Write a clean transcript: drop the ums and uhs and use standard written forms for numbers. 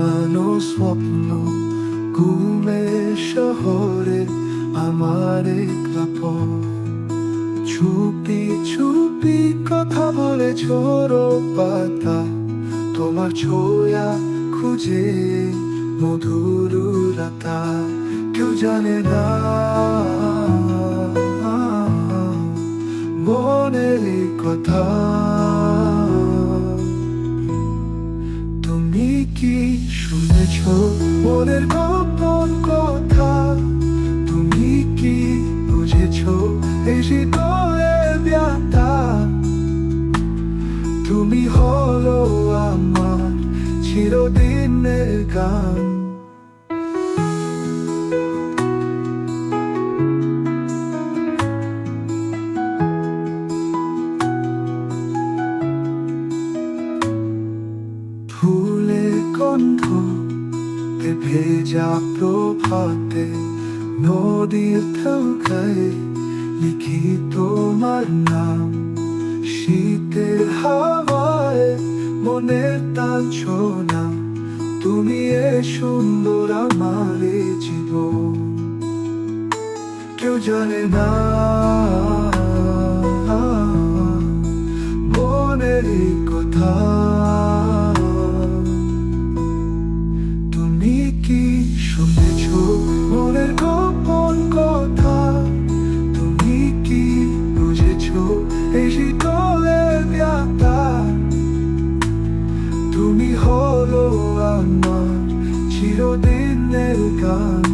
সাজানো স্বপ্ন ঘুমে শহরে আমার একলা পথ। চুপি চুপি কথা বলে ঝোড়ো পাতা, তোমার ছোঁয়া খুঁজে মধুর রাতা। কেউ জানে না মনের এই কথা। তুমি কি শুনেছ মনের গোপন কথা? তুমি কি বুঝেছ এই হৃদয়ের ব্যথা? তুমি হলো আমার চিরদিনের গান। ফুলের গন্ধ ভেজা প্রভাতে, নদীর ঢৌকায় লিখি তোমার নাম। শীতের হাওয়ায় মনের তাল ছোঁয়া, তুমি এ সুন্দর আমার জীবন। কেউ জানে না মনের এই কথা। তুমি কি শুনেছ মনের গোপন কথা? তুমি কি বুঝেছ এই হৃদয়ের ব্যথা? তুমি হলো আমার চিরদিনের গান।